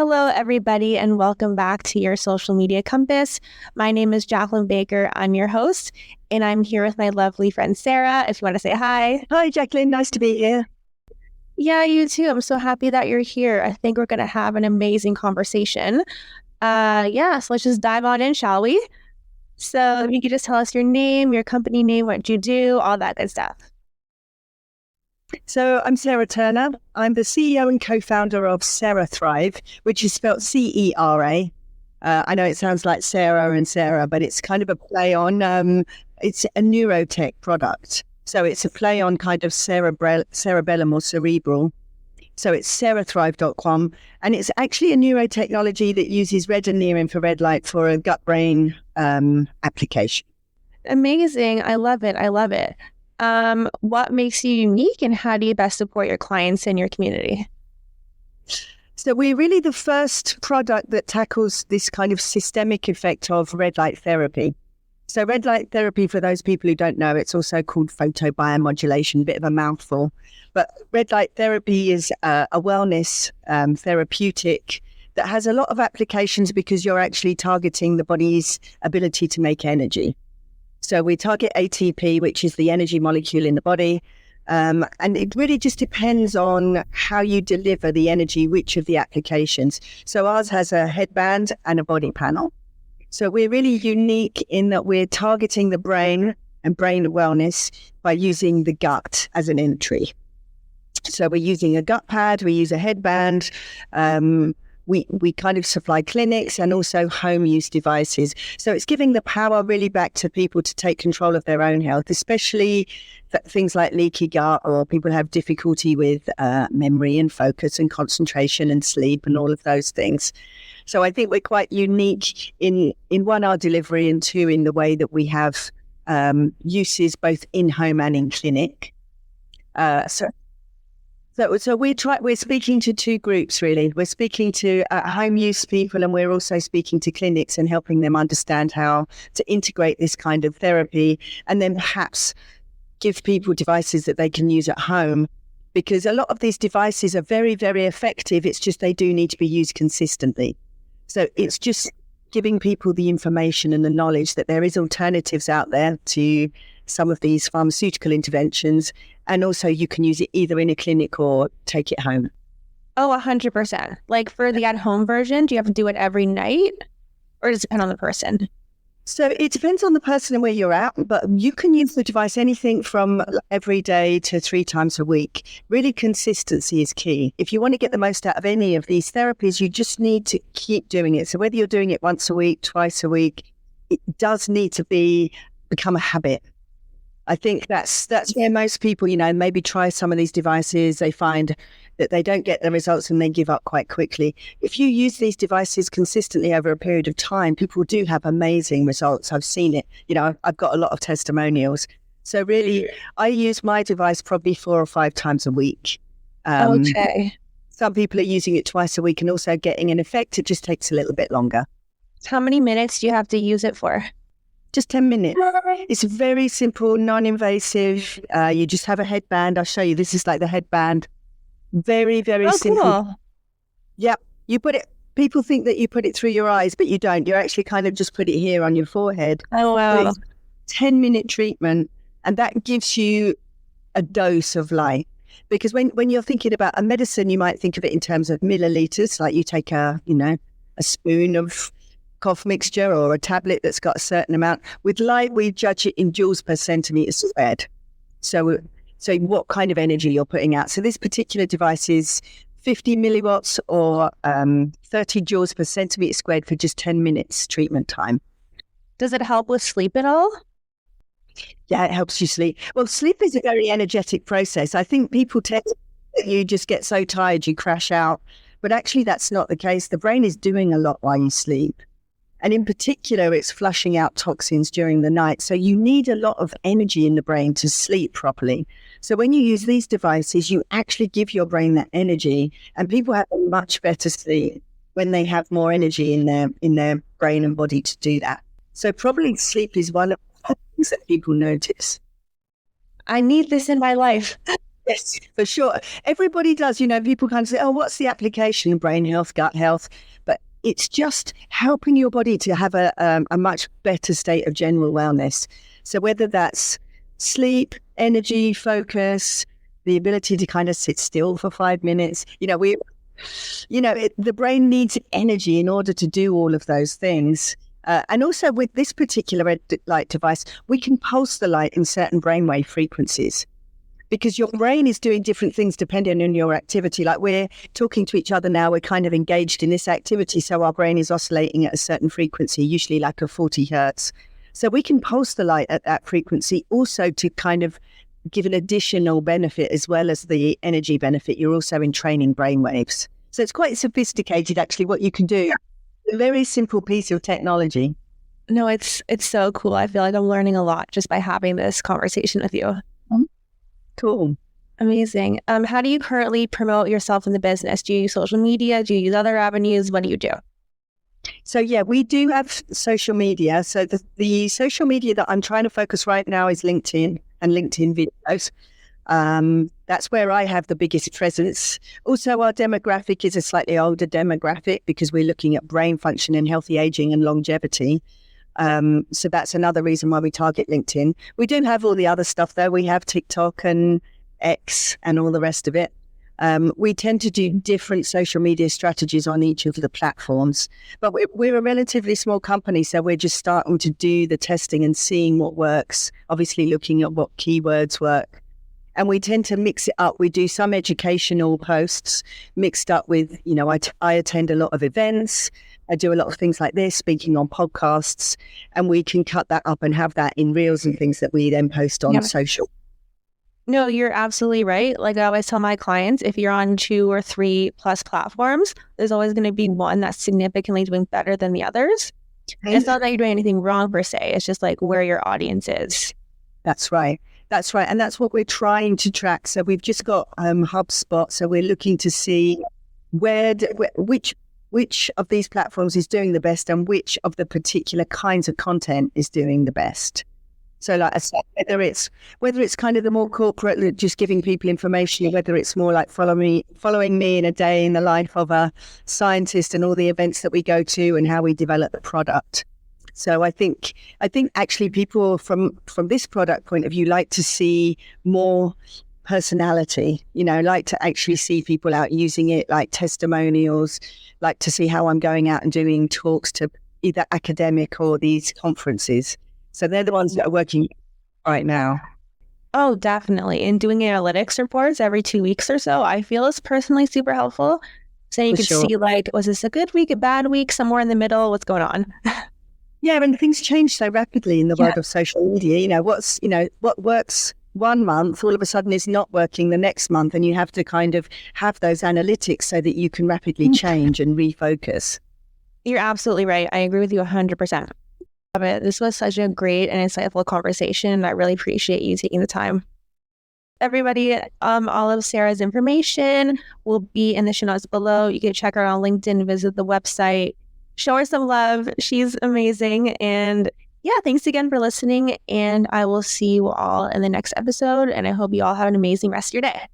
Hello, everybody, and welcome back to your social media compass. My name is Jaclyn Baker. I'm your host, and I'm here with my lovely friend, Sarah, if you want to say hi. Hi, Jaclyn. Nice to be here. Yeah, you too. I'm so happy that you're here. I think we're going to have an amazing conversation. So let's just dive on in, shall we? So if you could just tell us your name, your company name, what you do, all that good stuff. So I'm Sarah Turner. I'm the CEO and co-founder of CeraThrive, which is spelled CERA. I know it sounds like Sarah and Sarah, but it's kind of a play on, it's a neurotech product. So it's a play on kind of cerebellum or cerebral. So it's CeraThrive.com. And it's actually a neurotechnology that uses red and near infrared light for a gut-brain application. Amazing. I love it. What makes you unique, and how do you best support your clients and your community? So we're really the first product that tackles this kind of systemic effect of red light therapy. So red light therapy, for those people who don't know, it's also called photobiomodulation, a bit of a mouthful. But red light therapy is a wellness therapeutic that has a lot of applications because you're actually targeting the body's ability to make energy. So we target ATP, which is the energy molecule in the body. And it really just depends on how you deliver the energy, which of the applications. So ours has a headband and a body panel. So we're really unique in that we're targeting the brain and brain wellness by using the gut as an entry. So we're using a gut pad, we use a headband, we kind of supply clinics and also home use devices. So it's giving the power really back to people to take control of their own health, especially things like leaky gut, or people have difficulty with memory and focus and concentration and sleep and all of those things. So I think we're quite unique in one, our delivery, and two, in the way that we have uses both in home and in clinic. So we're speaking to two groups, really. We're speaking to home use people, and we're also speaking to clinics and helping them understand how to integrate this kind of therapy, and then perhaps give people devices that they can use at home, because a lot of these devices are very, very effective. It's just they do need to be used consistently. So it's just giving people the information and the knowledge that there is alternatives out there to some of these pharmaceutical interventions. And also you can use it either in a clinic or take it home. Oh, 100%. Like for the at-home version, do you have to do it every night, or does it depend on the person? So it depends on the person and where you're at, but you can use the device anything from every day to 3 times a week. Really, consistency is key. If you want to get the most out of any of these therapies, you just need to keep doing it. So whether you're doing it once a week, twice a week, it does need to become a habit. I think that's where most people, maybe try some of these devices. They find that they don't get the results and they give up quite quickly. If you use these devices consistently over a period of time, people do have amazing results. I've seen it. I've got a lot of testimonials. So really, I use my device probably 4 or 5 times a week. Okay. Some people are using it twice a week and also getting an effect. It just takes a little bit longer. How many minutes do you have to use it for? Just 10 minutes. It's very simple, non-invasive. You just have a headband. I'll show you. This is like the headband. Very, very simple. Cool. Yep. People think that you put it through your eyes, but you don't. You actually kind of just put it here on your forehead. Oh, wow. 10-minute treatment. And that gives you a dose of light. Because when you're thinking about a medicine, you might think of it in terms of milliliters, like you take a spoon of cough mixture or a tablet that's got a certain amount. With light, we judge it in joules per centimetre squared. So what kind of energy you're putting out. So this particular device is 50 milliwatts or 30 joules per centimetre squared for just 10 minutes treatment time. Does it help with sleep at all? Yeah, it helps you sleep. Well, sleep is a very energetic process. I think people tend to, you just get so tired, you crash out. But actually, that's not the case. The brain is doing a lot while you sleep. And in particular, it's flushing out toxins during the night. So you need a lot of energy in the brain to sleep properly. So when you use these devices, you actually give your brain that energy, and people have a much better sleep when they have more energy in their brain and body to do that. So probably sleep is one of the things that people notice. I need this in my life. Yes, for sure. Everybody does. People kind of say, oh, what's the application in brain health, gut health? But it's just helping your body to have a much better state of general wellness. So whether that's sleep, energy, focus, the ability to kind of sit still for 5 minutes, the brain needs energy in order to do all of those things. And also with this particular red light device, we can pulse the light in certain brainwave frequencies, because your brain is doing different things depending on your activity. Like we're talking to each other now, we're kind of engaged in this activity. So our brain is oscillating at a certain frequency, usually like a 40 hertz. So we can pulse the light at that frequency also to kind of give an additional benefit as well as the energy benefit. You're also entraining brain waves. So it's quite sophisticated, actually, what you can do. A very simple piece of technology. No, it's so cool. I feel like I'm learning a lot just by having this conversation with you. Cool. Amazing. How do you currently promote yourself in the business? Do you use social media? Do you use other avenues? What do you do? So yeah, we do have social media. So the social media that I'm trying to focus right now is LinkedIn and LinkedIn videos. That's where I have the biggest presence. Also, our demographic is a slightly older demographic because we're looking at brain function and healthy aging and longevity. So that's another reason why we target LinkedIn. We do have all the other stuff though. We have TikTok and X and all the rest of it. We tend to do different social media strategies on each of the platforms, but we're a relatively small company, so we're just starting to do the testing and seeing what works, obviously looking at what keywords work. And we tend to mix it up. We do some educational posts mixed up with, I attend a lot of events. I do a lot of things like this, speaking on podcasts, and we can cut that up and have that in reels and things that we then post on social. No, you're absolutely right. Like I always tell my clients, if you're on 2 or 3 plus platforms, there's always going to be one that's significantly doing better than the others. And it's not that you're doing anything wrong per se. It's just like where your audience is. That's right. That's right. And that's what we're trying to track. So we've just got HubSpot. So we're looking to see which of these platforms is doing the best and which of the particular kinds of content is doing the best. So like I said, whether it's kind of the more corporate, just giving people information, whether it's more like following me in a day in the life of a scientist and all the events that we go to and how we develop the product. So I think actually people from this product point of view like to see more personality, like to actually see people out using it, like testimonials, like to see how I'm going out and doing talks to either academic or these conferences. So they're the ones that are working right now. Oh, definitely. And doing analytics reports every 2 weeks or so, I feel is personally super helpful. So you can see like, was this a good week, a bad week, somewhere in the middle? What's going on? Yeah, and things change so rapidly in the world of social media. What works 1 month, all of a sudden is not working the next month. And you have to kind of have those analytics so that you can rapidly change and refocus. You're absolutely right. I agree with you 100%. This was such a great and insightful conversation. I really appreciate you taking the time. Everybody, all of Sarah's information will be in the show notes below. You can check her out on LinkedIn, visit the website, show her some love. She's amazing. And yeah, thanks again for listening. And I will see you all in the next episode. And I hope you all have an amazing rest of your day.